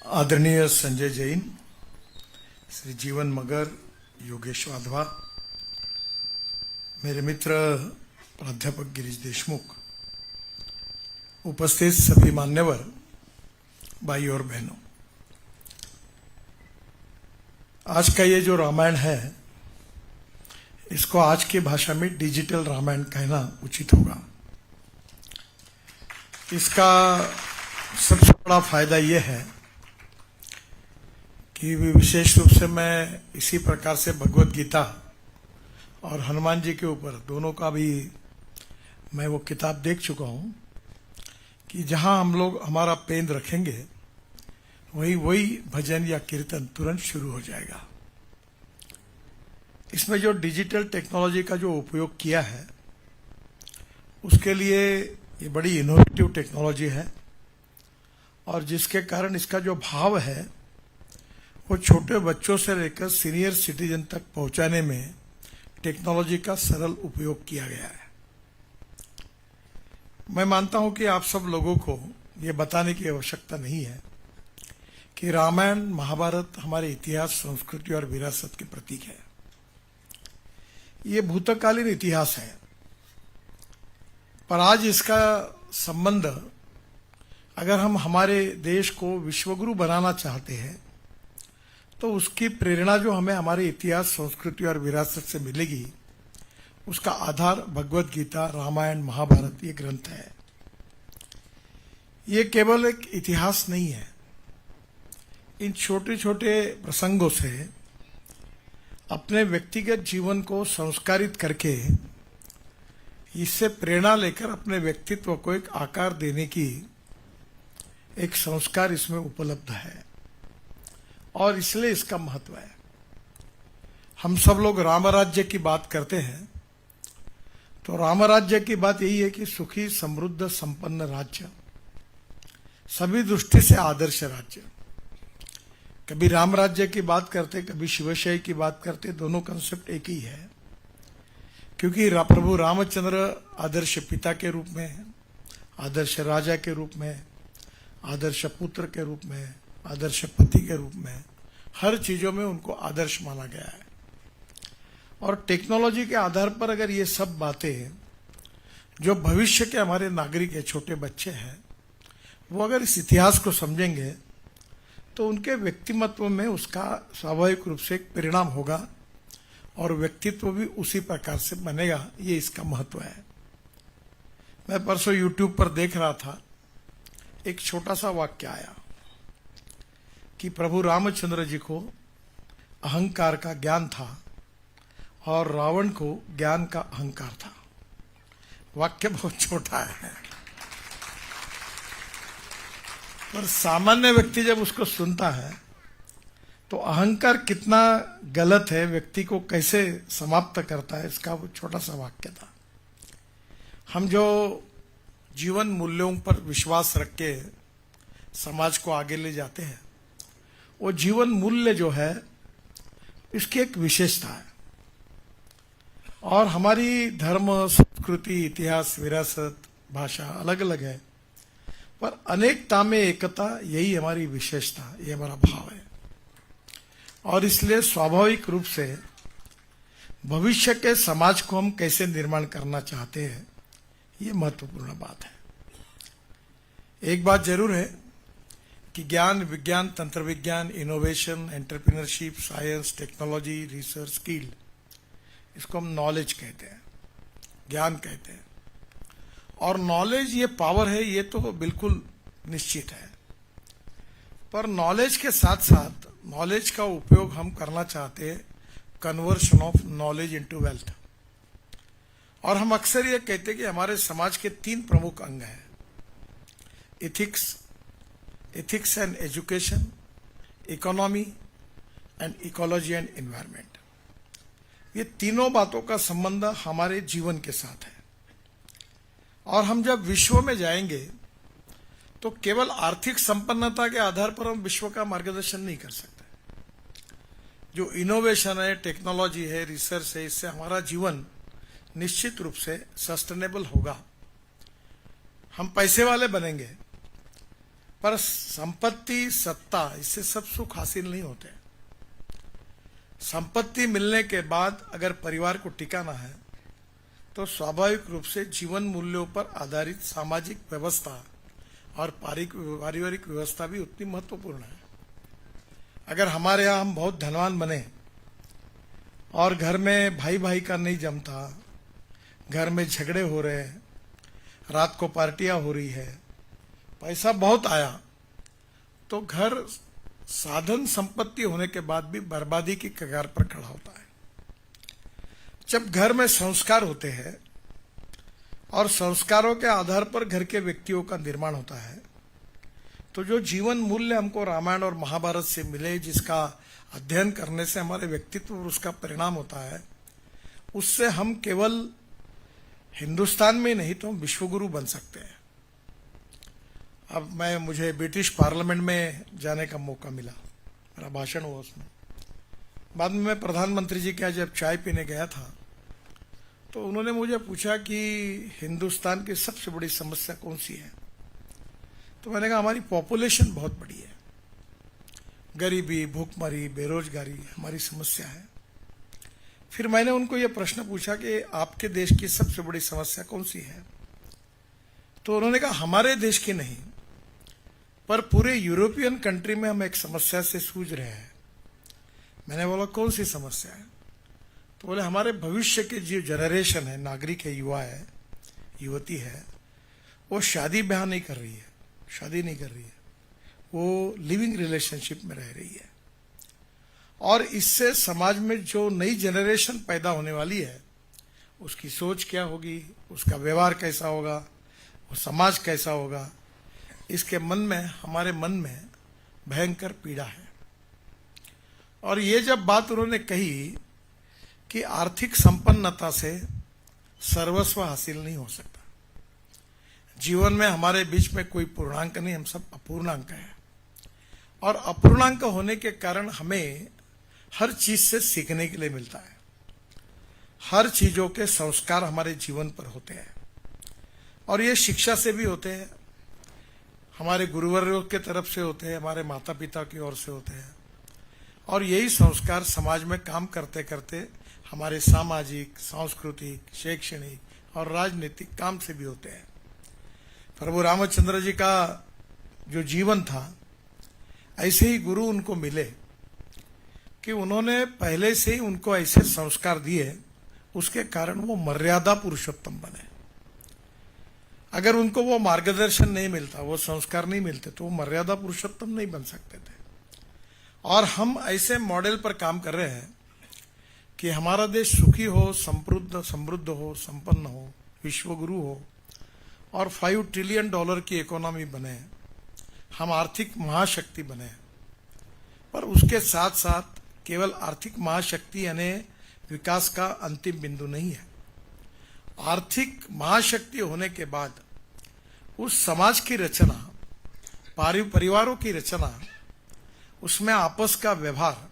आदरणीय संजय जैन, श्री जीवन मगर, योगेश वाधवा, मेरे मित्र प्राध्यापक गिरीश देशमुख, उपस्थित सभी मान्यवर भाई और बहनों, आज का ये जो रामायण है इसको आज की भाषा में डिजिटल रामायण कहना उचित होगा। इसका सबसे बड़ा फायदा ये है कि विशेष रूप से मैं इसी प्रकार से भगवत गीता और हनुमान जी के ऊपर दोनों का भी मैं वो किताब देख चुका हूं कि जहां हम लोग हमारा पेन रखेंगे वही भजन या कीर्तन तुरंत शुरू हो जाएगा। इसमें जो डिजिटल टेक्नोलॉजी का जो उपयोग किया है उसके लिए ये बड़ी इनोवेटिव टेक्नोलॉजी है और जिसके कारण इसका जो भाव है वो छोटे बच्चों से लेकर सीनियर सिटीजन तक पहुंचाने में टेक्नोलॉजी का सरल उपयोग किया गया है। मैं मानता हूं कि आप सब लोगों को ये बताने की आवश्यकता नहीं है कि रामायण महाभारत हमारे इतिहास, संस्कृति और विरासत के प्रतीक है। ये भूतकालीन इतिहास है, पर आज इसका संबंध अगर हम हमारे देश को विश्वगुरु बनाना चाहते हैं तो उसकी प्रेरणा जो हमें हमारे इतिहास, संस्कृति और विरासत से मिलेगी उसका आधार भगवत गीता, रामायण, महाभारत ये ग्रंथ है। ये केवल एक इतिहास नहीं है। इन छोटे छोटे प्रसंगों से अपने व्यक्तिगत जीवन को संस्कारित करके इससे प्रेरणा लेकर अपने व्यक्तित्व को एक आकार देने की एक संस्कार इसमें उपलब्ध है और इसलिए इसका महत्व है। हम सब लोग राम राज्य की बात करते हैं तो राम राज्य की बात यही है कि सुखी, समृद्ध, संपन्न राज्य, सभी दृष्टि से आदर्श राज्य। कभी राम राज्य की बात करते, कभी शिवशय की बात करते, दोनों कंसेप्ट एक ही है क्योंकि प्रभु रामचंद्र आदर्श पिता के रूप में, आदर्श राजा के रूप में, आदर्श पुत्र के रूप में, आदर्श पति के रूप में, हर चीजों में उनको आदर्श माना गया है। और टेक्नोलॉजी के आधार पर अगर ये सब बातें जो भविष्य के हमारे नागरिक है, छोटे बच्चे हैं, वो अगर इस इतिहास को समझेंगे तो उनके व्यक्तिमत्व में उसका स्वाभाविक रूप से एक परिणाम होगा और व्यक्तित्व भी उसी प्रकार से बनेगा। ये इसका महत्व है। मैं परसों YouTube पर देख रहा था, एक छोटा सा वाक्य आया कि प्रभु रामचंद्र जी को अहंकार का ज्ञान था और रावण को ज्ञान का अहंकार था। वाक्य बहुत छोटा है पर सामान्य व्यक्ति जब उसको सुनता है तो अहंकार कितना गलत है, व्यक्ति को कैसे समाप्त करता है, इसका वो छोटा सा वाक्य था। हम जो जीवन मूल्यों पर विश्वास रख के समाज को आगे ले जाते हैं वो जीवन मूल्य जो है इसकी एक विशेषता है और हमारी धर्म, संस्कृति, इतिहास, विरासत, भाषा अलग अलग है पर अनेकता में एकता, यही हमारी विशेषता, ये हमारा भाव है। और इसलिए स्वाभाविक रूप से भविष्य के समाज को हम कैसे निर्माण करना चाहते हैं ये महत्वपूर्ण बात है। एक बात जरूर है कि ज्ञान, विज्ञान, तंत्र विज्ञान, innovation, entrepreneurship, science, technology, research, skill, इसको हम नॉलेज कहते हैं, ज्ञान कहते हैं। और नॉलेज ये पावर है, ये तो बिल्कुल निश्चित है, पर नॉलेज के साथ साथ नॉलेज का उपयोग हम करना चाहते हैं conversion of knowledge into wealth. और हम अक्सर ये कहते हैं कि हमारे समाज के 3 प्रमुख अंग हैं, ethics and education, economy and ecology and environment. ये तीनों बातों का संबंध हमारे जीवन के साथ है। और हम जब विश्व में जाएंगे तो केवल आर्थिक संपन्नता के आधार पर हम विश्व का मार्गदर्शन नहीं कर सकते। जो इनोवेशन है, टेक्नोलॉजी है, रिसर्च है, इससे हमारा जीवन निश्चित रूप से सस्टेनेबल होगा। हम पैसे वाले बनेंगे पर संपत्ति, सत्ता, इससे सब सुख हासिल नहीं होते। संपत्ति मिलने के बाद अगर परिवार को टिकाना है तो स्वाभाविक रूप से जीवन मूल्यों पर आधारित सामाजिक व्यवस्था और पारिवारिक व्यवस्था भी उतनी महत्वपूर्ण है। अगर हमारे यहाँ हम बहुत धनवान बने और घर में भाई भाई का नहीं जमता, घर में झगड़े हो रहे हैं, रात को पार्टियां हो रही है, पैसा बहुत आया, तो घर साधन संपत्ति होने के बाद भी बर्बादी की कगार पर खड़ा होता है। जब घर में संस्कार होते हैं और संस्कारों के आधार पर घर के व्यक्तियों का निर्माण होता है, तो जो जीवन मूल्य हमको रामायण और महाभारत से मिले, जिसका अध्ययन करने से हमारे व्यक्तित्व पर उसका परिणाम होता है, उससे हम केवल हिंदुस्तान में नहीं तो विश्वगुरु बन सकते हैं। अब मुझे ब्रिटिश पार्लियामेंट में जाने का मौका मिला, मेरा भाषण हुआ उसमें। बाद में मैं प्रधानमंत्री जी के यहाँ जब चाय पीने गया था तो उन्होंने मुझे पूछा कि हिंदुस्तान की सबसे बड़ी समस्या कौन सी है। तो मैंने कहा हमारी पॉपुलेशन बहुत बड़ी है, गरीबी, भूखमरी, बेरोजगारी हमारी समस्या है। फिर मैंने उनको ये प्रश्न पूछा कि आपके देश की सबसे बड़ी समस्या कौन सी है। तो उन्होंने कहा हमारे देश की नहीं, पर पूरे यूरोपियन कंट्री में हम एक समस्या से जूझ रहे हैं। मैंने बोला कौन सी समस्या है। तो बोले हमारे भविष्य के जो जनरेशन है, नागरिक है, युवा है, युवती है, वो शादी ब्याह नहीं कर रही है, शादी नहीं कर रही है, वो लिविंग रिलेशनशिप में रह रही है। और इससे समाज में जो नई जनरेशन पैदा होने वाली है, उसकी सोच क्या होगी, उसका व्यवहार कैसा होगा, वो समाज कैसा होगा, इसके मन में, हमारे मन में भयंकर पीड़ा है। और ये जब बात उन्होंने कही कि आर्थिक संपन्नता से सर्वस्व हासिल नहीं हो सकता, जीवन में हमारे बीच में कोई पूर्णांक नहीं, हम सब अपूर्णांक हैं। और अपूर्णांक होने के कारण हमें हर चीज से सीखने के लिए मिलता है। हर चीजों के संस्कार हमारे जीवन पर होते हैं और ये शिक्षा से भी होते हैं, हमारे गुरुवर्यों के तरफ से होते हैं, हमारे माता पिता की ओर से होते हैं। और यही संस्कार समाज में काम करते करते हमारे सामाजिक, सांस्कृतिक, शैक्षणिक और राजनीतिक काम से भी होते हैं। प्रभु रामचंद्र जी का जो जीवन था, ऐसे ही गुरु उनको मिले कि उन्होंने पहले से ही उनको ऐसे संस्कार दिए, उसके कारण वो मर्यादा पुरुषोत्तम बने। अगर उनको वो मार्गदर्शन नहीं मिलता, वो संस्कार नहीं मिलते, तो वो मर्यादा पुरुषोत्तम नहीं बन सकते थे। और हम ऐसे मॉडल पर काम कर रहे हैं कि हमारा देश सुखी हो, समृद्ध हो, संपन्न हो, विश्वगुरु हो और $5 ट्रिलियन की इकोनॉमी बने, हम आर्थिक महाशक्ति बने। पर उसके साथ साथ केवल आर्थिक महाशक्ति यानी विकास का अंतिम बिंदु नहीं है। आर्थिक महाशक्ति होने के बाद उस समाज की रचना, परिवारों की रचना, उसमें आपस का व्यवहार,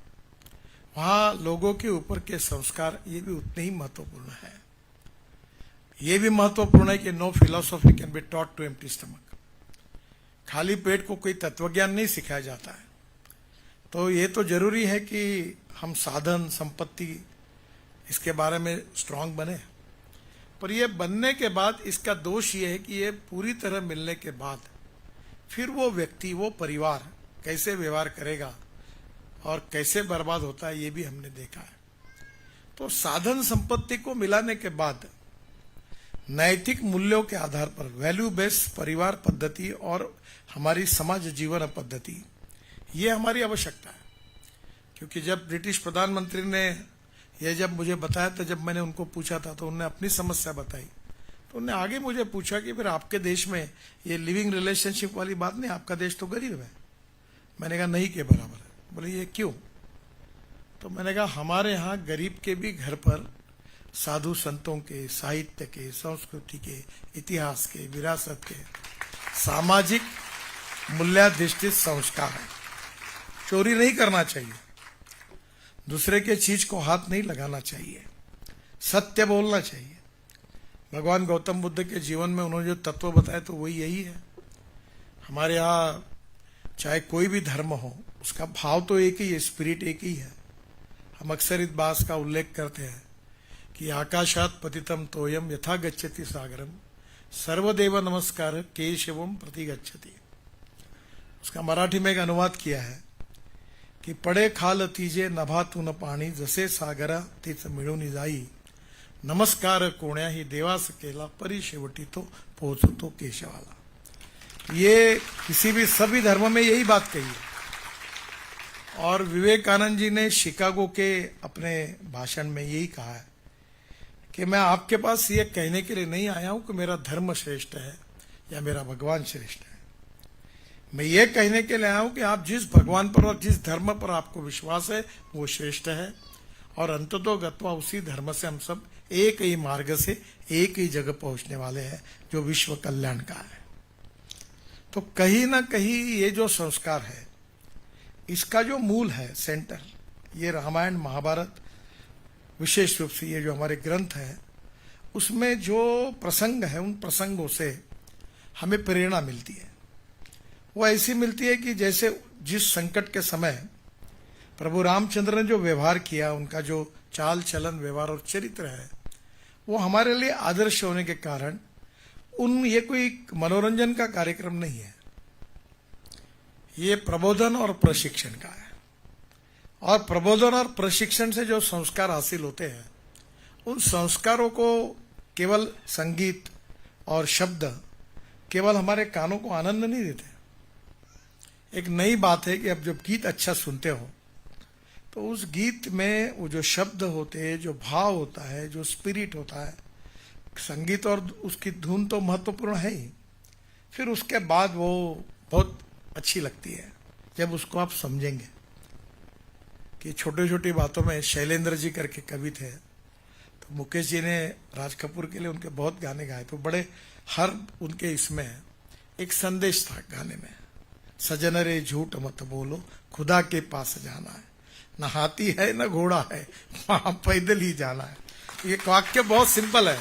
वहां लोगों के ऊपर के संस्कार, ये भी उतने ही महत्वपूर्ण है। ये भी महत्वपूर्ण है कि no philosophy can be taught to empty stomach. खाली पेट को कोई तत्वज्ञान नहीं सिखाया जाता है। तो ये तो जरूरी है कि हम साधन संपत्ति इसके बारे में स्ट्रांग बने, पर ये बनने के बाद इसका दोष ये है कि ये पूरी तरह मिलने के बाद फिर वो व्यक्ति, वो परिवार कैसे व्यवहार करेगा और कैसे बर्बाद होता है, ये भी हमने देखा है। तो साधन संपत्ति को मिलाने के बाद नैतिक मूल्यों के आधार पर वैल्यू बेस्ड परिवार पद्धति और हमारी समाज जीवन पद्धति, ये हमारी आवश्यकता है। क्योंकि जब ब्रिटिश प्रधानमंत्री ने ये जब मुझे बताया था, जब मैंने उनको पूछा था, तो उन्होंने अपनी समस्या बताई। तो उन्होंने आगे मुझे पूछा कि फिर आपके देश में ये लिविंग रिलेशनशिप वाली बात नहीं, आपका देश तो गरीब है। मैंने कहा नहीं के बराबर है। बोले ये क्यों? तो मैंने कहा हमारे यहाँ गरीब के भी घर पर साधु संतों के, साहित्य के, संस्कृति के, इतिहास के, विरासत के, सामाजिक मूल्याधिष्ठित संस्कार है। चोरी नहीं करना चाहिए, दूसरे के चीज को हाथ नहीं लगाना चाहिए, सत्य बोलना चाहिए। भगवान गौतम बुद्ध के जीवन में उन्होंने जो तत्व बताए तो वही यही है। हमारे यहाँ चाहे कोई भी धर्म हो, उसका भाव तो एक ही है, स्पिरिट एक ही है। हम अक्सर इस बात का उल्लेख करते हैं कि आकाशात पतितम तोयम यथा गच्छति सागरम सर्वदेव नमस्कार केशवम प्रति गच्छति। उसका मराठी में एक अनुवाद किया है कि पडे खाल तीजे नभा तू न पाणी जसे सागरा तीच मिळून जाई नमस्कार कोण्याही देवास केला परी शेवटी तो पोहोचतो केशवाला। ये किसी भी सभी धर्म में यही बात कही है। और विवेकानंद जी ने शिकागो के अपने भाषण में यही कहा है कि मैं आपके पास ये कहने के लिए नहीं आया हूं कि मेरा धर्म श्रेष्ठ है या मेरा भगवान श्रेष्ठ है। मैं ये कहने के लिए आया हूं कि आप जिस भगवान पर और जिस धर्म पर आपको विश्वास है वो श्रेष्ठ है, और अंततोगत्वा उसी धर्म से हम सब एक ही मार्ग से एक ही जगह पहुंचने वाले हैं जो विश्व कल्याण का है। तो कहीं ना कहीं ये जो संस्कार है, इसका जो मूल है, सेंटर, ये रामायण महाभारत, विशेष रूप से ये जो हमारे ग्रंथ है, उसमें जो प्रसंग है, उन प्रसंगों से हमें प्रेरणा मिलती है। वो ऐसी मिलती है कि जैसे जिस संकट के समय प्रभु रामचंद्र ने जो व्यवहार किया, उनका जो चाल चलन व्यवहार और चरित्र है, वो हमारे लिए आदर्श होने के कारण ये कोई मनोरंजन का कार्यक्रम नहीं है, ये प्रबोधन और प्रशिक्षण का है। और प्रबोधन और प्रशिक्षण से जो संस्कार हासिल होते हैं, उन संस्कारों को केवल संगीत और शब्द केवल हमारे कानों को आनंद नहीं देते। एक नई बात है कि अब जब गीत अच्छा सुनते हो तो उस गीत में वो जो शब्द होते हैं, जो भाव होता है, जो स्पिरिट होता है, संगीत और उसकी धुन तो महत्वपूर्ण है ही, फिर उसके बाद वो बहुत अच्छी लगती है जब उसको आप समझेंगे। कि छोटी छोटी बातों में शैलेंद्र जी करके कवि थे, तो मुकेश जी ने राज कपूर के लिए उनके बहुत गाने गाए, तो बड़े हर उनके इसमें एक संदेश था गाने में, सजन रे झूठ मत बोलो खुदा के पास जाना है, न हाथी है न घोड़ा है वहां पैदल ही जाना है। ये वाक्य बहुत सिंपल है,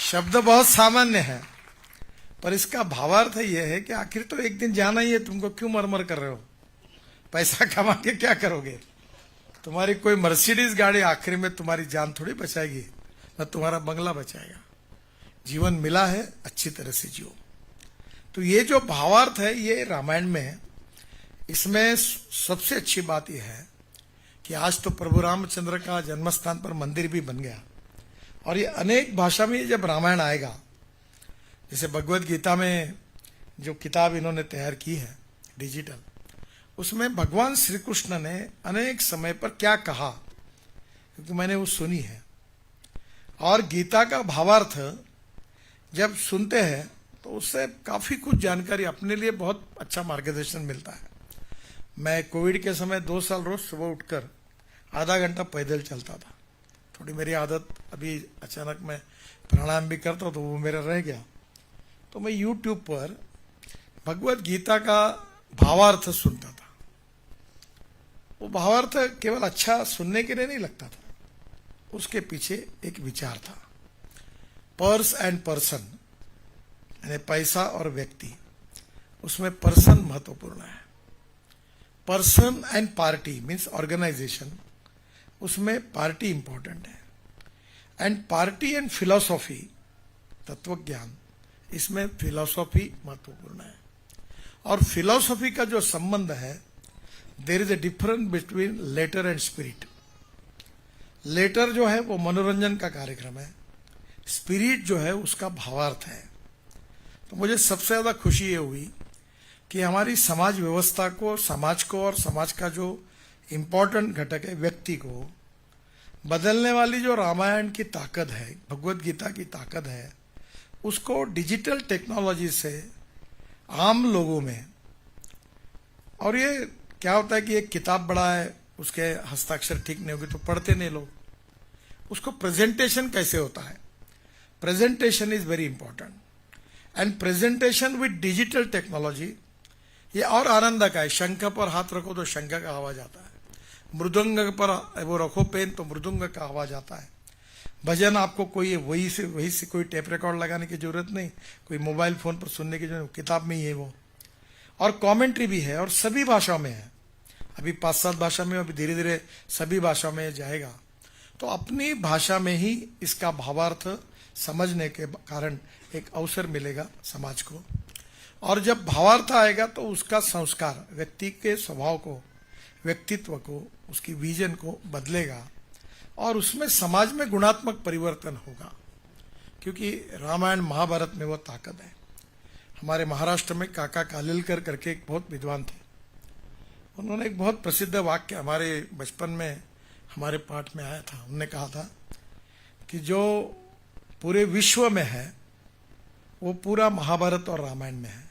शब्द बहुत सामान्य है, पर इसका भावार्थ यह है कि आखिर तो एक दिन जाना ही है, तुमको क्यों मरमर कर रहे हो, पैसा कमा के क्या करोगे, तुम्हारी कोई मर्सिडीज गाड़ी आखिर में तुम्हारी जान थोड़ी बचाएगी, न तुम्हारा बंगला बचाएगा। जीवन मिला है, अच्छी तरह से जियो। तो ये जो भावार्थ है ये रामायण में है। इसमें सबसे अच्छी बात यह है कि आज तो प्रभु रामचंद्र का जन्मस्थान पर मंदिर भी बन गया, और ये अनेक भाषा में जब रामायण आएगा, जैसे भगवत गीता में जो किताब इन्होंने तैयार की है डिजिटल, उसमें भगवान श्री कृष्ण ने अनेक समय पर क्या कहा, क्योंकि मैंने वो सुनी है, और गीता का भावार्थ जब सुनते हैं तो उससे काफी कुछ जानकारी, अपने लिए बहुत अच्छा मार्गदर्शन मिलता है। मैं कोविड के समय 2 साल रोज सुबह उठकर आधा घंटा पैदल चलता था। थोड़ी मेरी आदत अभी अचानक मैं प्राणायाम भी करता हूं तो वो मेरा रह गया, तो मैं यूट्यूब पर भगवत गीता का भावार्थ सुनता था। वो भावार्थ केवल अच्छा सुनने के लिए नहीं लगता था, उसके पीछे एक विचार था। पर्स एंड पर्सन, यानी पैसा और व्यक्ति, उसमें पर्सन महत्वपूर्ण है। Person and party means organisation, उसमें पार्टी इंपॉर्टेंट है। एंड पार्टी एंड फिलॉसॉफी, तत्वज्ञान, इसमें फिलॉसॉफी महत्वपूर्ण है। और फिलॉसॉफी का जो संबंध है, there is a difference between letter and spirit. Letter जो है वो मनोरंजन का कार्यक्रम है, स्पिरिट जो है उसका भावार्थ है। तो मुझे सबसे ज्यादा खुशी ये हुई कि हमारी समाज व्यवस्था को, समाज को और समाज का जो इंपॉर्टेंट घटक है व्यक्ति को बदलने वाली जो रामायण की ताकत है, भगवत गीता की ताकत है, उसको डिजिटल टेक्नोलॉजी से आम लोगों में, और ये क्या होता है कि एक किताब बड़ा है, उसके हस्ताक्षर ठीक नहीं होगी तो पढ़ते नहीं लोग, उसको प्रेजेंटेशन कैसे होता है, presentation is very important. And presentation with digital technology ये और आनंद का है। शंख पर हाथ रखो तो शंख का आवाज आता है, मृदंग पर वो रखो पेन तो मृदंग का आवाज आता है। भजन आपको कोई वही से कोई टेप रिकॉर्ड लगाने की जरूरत नहीं, कोई मोबाइल फोन पर सुनने की जरूरत, किताब में ही है वो। और कमेंट्री भी है और सभी भाषाओं में है। अभी 5-7 भाषा में, अभी धीरे धीरे सभी भाषाओं में जाएगा। तो अपनी भाषा में ही इसका भावार्थ समझने के कारण एक अवसर मिलेगा समाज को। और जब भावार्थ आएगा तो उसका संस्कार व्यक्ति के स्वभाव को, व्यक्तित्व को, उसकी विजन को बदलेगा और उसमें समाज में गुणात्मक परिवर्तन होगा। क्योंकि रामायण महाभारत में वो ताकत है। हमारे महाराष्ट्र में काका कालेलकर करके एक बहुत विद्वान थे। उन्होंने एक बहुत प्रसिद्ध वाक्य हमारे बचपन में हमारे पाठ में आया था। उन्होंने कहा था कि जो पूरे विश्व में है वो पूरा महाभारत और रामायण में है,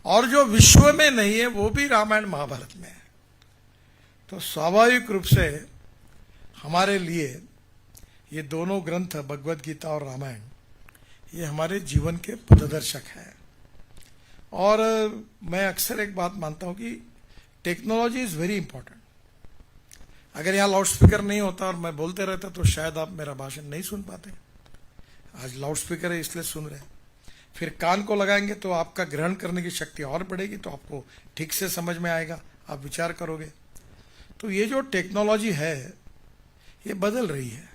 और जो विश्व में नहीं है वो भी रामायण महाभारत में है। तो स्वाभाविक रूप से हमारे लिए ये दोनों ग्रंथ, भगवद गीता और रामायण, ये हमारे जीवन के पथदर्शक है। और मैं अक्सर एक बात मानता हूं कि टेक्नोलॉजी इज वेरी इंपॉर्टेंट। अगर यहाँ लाउड स्पीकर नहीं होता और मैं बोलते रहता तो शायद आप मेरा भाषण नहीं सुन पाते। आज लाउड स्पीकर है इसलिए सुन रहे हैं। फिर कान को लगाएंगे तो आपका ग्रहण करने की शक्ति और बढ़ेगी, तो आपको ठीक से समझ में आएगा, आप विचार करोगे। तो ये जो टेक्नोलॉजी है ये बदल रही है,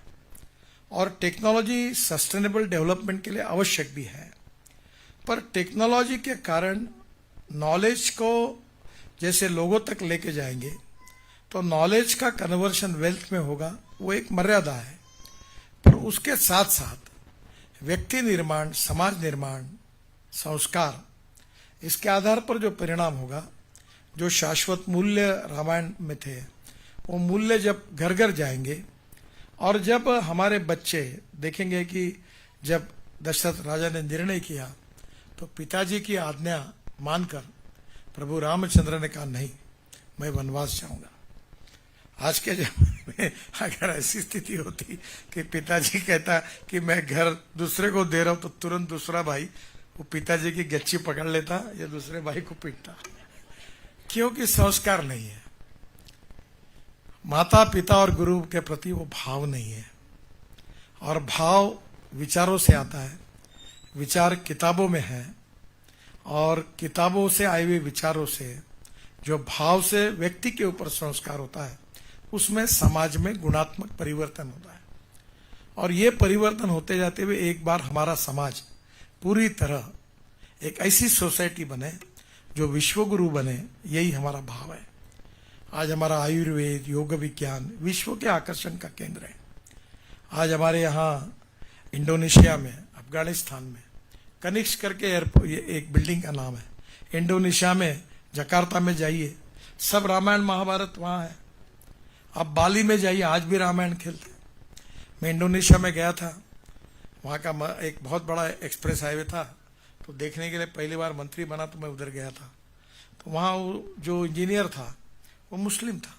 और टेक्नोलॉजी सस्टेनेबल डेवलपमेंट के लिए आवश्यक भी है। पर टेक्नोलॉजी के कारण नॉलेज को जैसे लोगों तक लेके जाएंगे तो नॉलेज का कन्वर्शन वेल्थ में होगा, वो एक मर्यादा है। पर उसके साथ साथ व्यक्ति निर्माण, समाज निर्माण, संस्कार, इसके आधार पर जो परिणाम होगा, जो शाश्वत मूल्य रामायण में थे, वो मूल्य जब घर घर जाएंगे और जब हमारे बच्चे देखेंगे कि जब दशरथ राजा ने निर्णय किया तो पिताजी की आज्ञा मानकर प्रभु रामचंद्र ने कहा नहीं, मैं वनवास जाऊंगा। आज के जमाने में अगर ऐसी स्थिति होती कि पिताजी कहता कि मैं घर दूसरे को दे रहा हूं, तो तुरंत दूसरा भाई वो पिताजी की गच्ची पकड़ लेता या दूसरे भाई को पीटता, क्योंकि संस्कार नहीं है। माता पिता और गुरु के प्रति वो भाव नहीं है, और भाव विचारों से आता है, विचार किताबों में है, और किताबों से आए हुए विचारों से जो भाव से व्यक्ति के ऊपर संस्कार होता है, उसमें समाज में गुणात्मक परिवर्तन होता है। और ये परिवर्तन होते जाते हुए एक बार हमारा समाज पूरी तरह एक ऐसी सोसाइटी बने जो विश्वगुरु बने, यही हमारा भाव है। आज हमारा आयुर्वेद, योग विज्ञान विश्व के आकर्षण का केंद्र है। आज हमारे यहाँ इंडोनेशिया में, अफगानिस्तान में कनिष्क करके एयरपोर्ट, ये एक बिल्डिंग का नाम है। इंडोनेशिया में जकार्ता में जाइए, सब रामायण महाभारत वहाँ है। आप बाली में जाइए, आज भी रामायण खेलते। मैं इंडोनेशिया में गया था, वहाँ का एक बहुत बड़ा एक्सप्रेस हाईवे था, तो देखने के लिए पहली बार मंत्री बना तो मैं उधर गया था। तो वहाँ जो इंजीनियर था वो मुस्लिम था,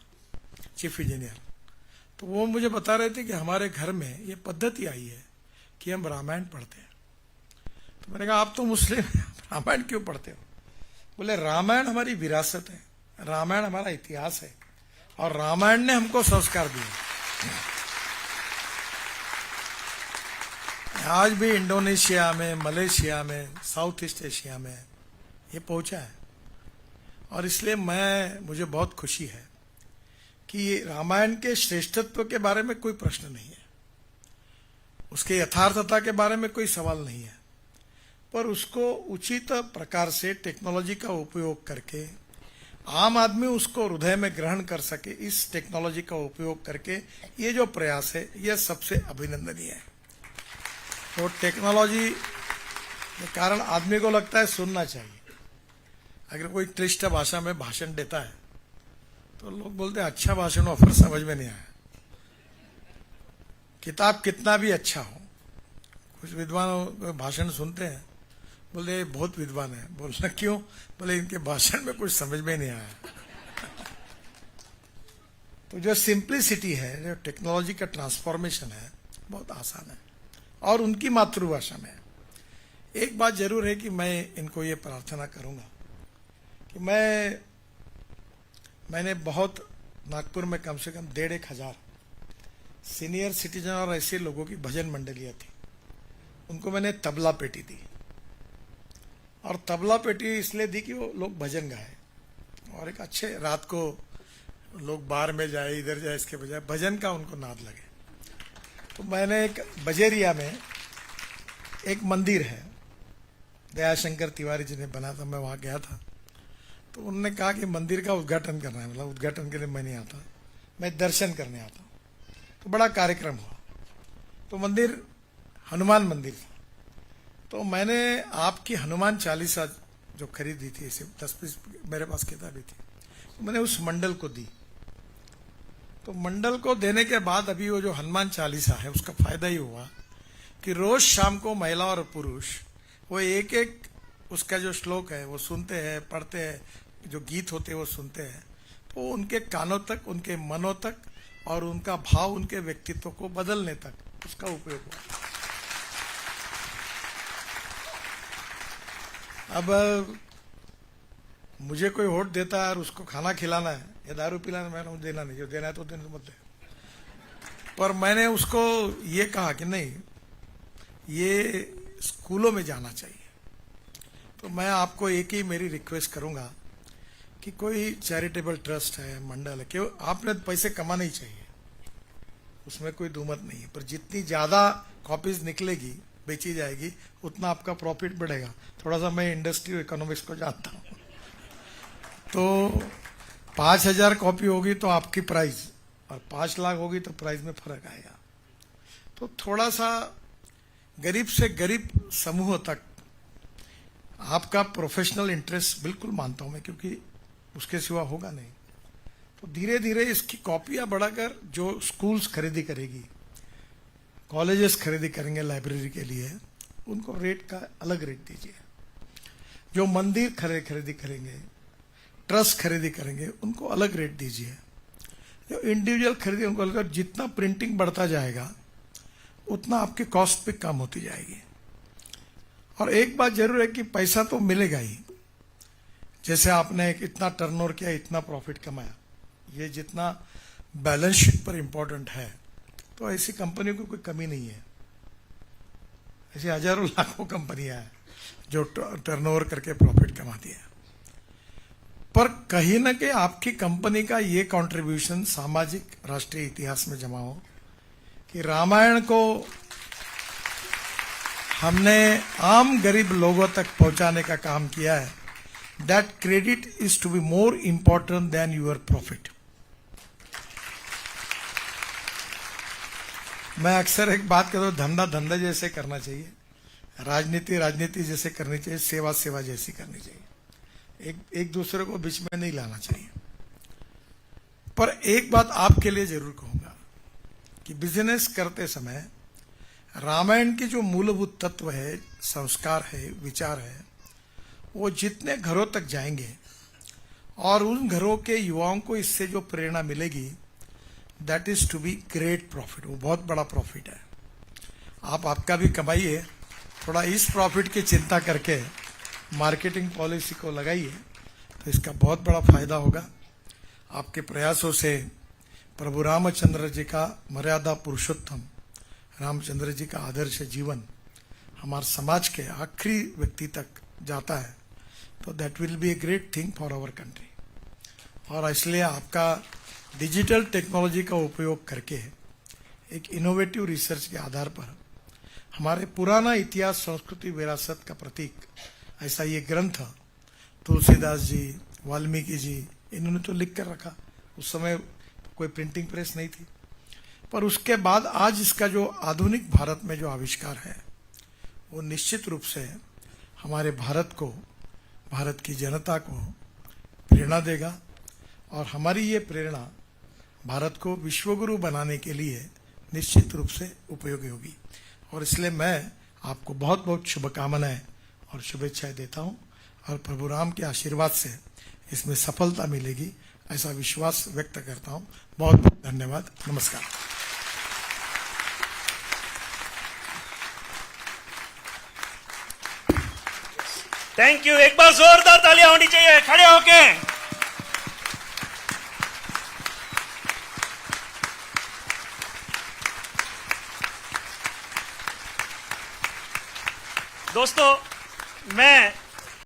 चीफ इंजीनियर। तो वो मुझे बता रहे थे कि हमारे घर में ये पद्धति आई है कि हम रामायण पढ़ते हैं। तो मैंने कहा आप तो मुस्लिम हैं, रामायण क्यों पढ़ते हो? बोले रामायण हमारी विरासत है, रामायण हमारा इतिहास है, और रामायण ने हमको संस्कार दिए। आज भी इंडोनेशिया में, मलेशिया में, साउथ ईस्ट एशिया में ये पहुंचा है। और इसलिए मुझे बहुत खुशी है कि रामायण के श्रेष्ठत्व के बारे में कोई प्रश्न नहीं है, उसके यथार्थता के बारे में कोई सवाल नहीं है, पर उसको उचित प्रकार से टेक्नोलॉजी का उपयोग करके आम आदमी उसको हृदय में ग्रहण कर सके, इस टेक्नोलॉजी का उपयोग करके ये जो प्रयास है यह सबसे अभिनंदनीय है। तो टेक्नोलॉजी के कारण आदमी को लगता है सुनना चाहिए। अगर कोई क्लिष्ट भाषा में भाषण देता है तो लोग बोलते हैं अच्छा भाषण हो, फिर समझ में नहीं आया। किताब कितना भी अच्छा हो, कुछ विद्वान भाषण सुनते हैं, बोले बहुत विद्वान है। बोलना क्यों? बोले इनके भाषण में कुछ समझ में नहीं आया। तो जो सिंप्लिसिटी है, जो टेक्नोलॉजी का ट्रांसफॉर्मेशन है, बहुत आसान है और उनकी मातृभाषा में है। एक बात जरूर है कि मैं इनको ये प्रार्थना करूंगा कि मैंने बहुत नागपुर में कम से कम 1,500 सीनियर सिटीजन और ऐसे लोगों की भजन मंडलियां थी, उनको मैंने तबला पेटी दी। और तबला पेटी इसलिए दी कि वो लोग भजन गाए, और एक अच्छे रात को लोग बार में जाए इधर जाए इसके बजाय भजन का उनको नाद लगे। तो मैंने एक बजेरिया में एक मंदिर है, दयाशंकर तिवारी जी ने बना था, मैं वहाँ गया था। तो उन्होंने कहा कि मंदिर का उद्घाटन करना है, मतलब उद्घाटन के लिए मैं नहीं आता, मैं दर्शन करने आता हूँ। तो बड़ा कार्यक्रम हुआ। तो मंदिर हनुमान मंदिर था। तो मैंने आपकी हनुमान चालीसा जो खरीदी थी, इसे 10-20 मेरे पास किताबें थी, तो मैंने उस मंडल को दी। तो मंडल को देने के बाद अभी वो जो हनुमान चालीसा है उसका फायदा ही हुआ कि रोज शाम को महिला और पुरुष वो एक एक उसका जो श्लोक है वो सुनते हैं, पढ़ते हैं, जो गीत होते हैं वो सुनते हैं। तो उनके कानों तक, उनके मनों तक और उनका भाव उनके व्यक्तित्व को बदलने तक उसका उपयोग हुआ। अब मुझे कोई वोट देता है और उसको खाना खिलाना है या दारू पिलाना, मैंने देना नहीं, जो देना है तो देने मत दे। पर मैंने उसको ये कहा कि नहीं, ये स्कूलों में जाना चाहिए। तो मैं आपको एक ही मेरी रिक्वेस्ट करूंगा कि कोई चैरिटेबल ट्रस्ट है, मंडल है, कि आपने पैसे कमाने ही चाहिए, उसमें कोई दुमत नहीं है, पर जितनी ज्यादा कॉपीज निकलेगी, बेची जाएगी, उतना आपका प्रॉफिट बढ़ेगा। थोड़ा सा मैं इंडस्ट्री इकोनॉमिक्स को जानता हूं। तो 5,000 कॉपी होगी तो आपकी प्राइस, और 5 लाख होगी तो प्राइस में फर्क आएगा। तो थोड़ा सा गरीब से गरीब समूह तक आपका प्रोफेशनल इंटरेस्ट बिल्कुल मानता हूं मैं, क्योंकि उसके सिवा होगा नहीं। तो धीरे धीरे इसकी कॉपियां बढ़ाकर जो स्कूल्स खरीदी करेगी, कॉलेजेस खरीदी करेंगे लाइब्रेरी के लिए, उनको रेट का अलग रेट दीजिए। जो मंदिर खरीदी करेंगे, ट्रस्ट खरीदी करेंगे, उनको अलग रेट दीजिए। जो इंडिविजुअल खरीदी उनको अलग। जितना प्रिंटिंग बढ़ता जाएगा उतना आपकी कॉस्ट भी कम होती जाएगी। और एक बात जरूर है कि पैसा तो मिलेगा ही। जैसे आपने इतना टर्नओवर किया, इतना प्रॉफिट कमाया, ये जितना बैलेंस शीट पर इंपॉर्टेंट है, तो ऐसी कंपनी को कोई कमी नहीं है। ऐसी हजारों लाखों कंपनियां हैं जो टर्नओवर करके प्रॉफिट कमाती है। पर कहीं ना कहीं आपकी कंपनी का ये कंट्रीब्यूशन सामाजिक राष्ट्रीय इतिहास में जमा हो कि रामायण को हमने आम गरीब लोगों तक पहुंचाने का काम किया है। That credit is to be more important than your profit. मैं अक्सर एक बात कहता हूं, धंधा धंधा जैसे करना चाहिए, राजनीति राजनीति जैसे करनी चाहिए, सेवा सेवा जैसी करनी चाहिए। एक दूसरे को बीच में नहीं लाना चाहिए। पर एक बात आपके लिए जरूर कहूंगा कि बिजनेस करते समय रामायण की जो मूलभूत तत्व है, संस्कार है, विचार है, वो जितने घरों तक जाएंगे और उन घरों के युवाओं को इससे जो प्रेरणा मिलेगी, that is to be great profit. वो बहुत बड़ा प्रॉफिट है। आप आपका भी कमाइए, थोड़ा इस प्रॉफिट की चिंता करके मार्केटिंग पॉलिसी को लगाइए, तो इसका बहुत बड़ा फायदा होगा। आपके प्रयासों से प्रभु रामचंद्र जी का मर्यादा पुरुषोत्तम रामचंद्र जी का आदर्श जीवन हमारे समाज के आखिरी व्यक्ति तक जाता है, तो that will be a great thing for our country. और इसलिए आपका डिजिटल टेक्नोलॉजी का उपयोग करके एक इनोवेटिव रिसर्च के आधार पर हमारे पुराना इतिहास, संस्कृति, विरासत का प्रतीक ऐसा ये ग्रंथ तुलसीदास जी, वाल्मीकि जी, इन्होंने तो लिख कर रखा। उस समय कोई प्रिंटिंग प्रेस नहीं थी, पर उसके बाद आज इसका जो आधुनिक भारत में जो आविष्कार है, वो निश्चित रूप से हमारे भारत को, भारत की जनता को प्रेरणा देगा। और हमारी ये प्रेरणा भारत को विश्वगुरु बनाने के लिए निश्चित रूप से उपयोगी होगी। और इसलिए मैं आपको बहुत बहुत शुभकामनाएं और शुभेच्छाएं देता हूं, और प्रभु राम के आशीर्वाद से इसमें सफलता मिलेगी, ऐसा विश्वास व्यक्त करता हूं। बहुत बहुत धन्यवाद। नमस्कार। Thank you. एक बार जोरदार तालियां होनी चाहिए खड़े होके। दोस्तों, मैं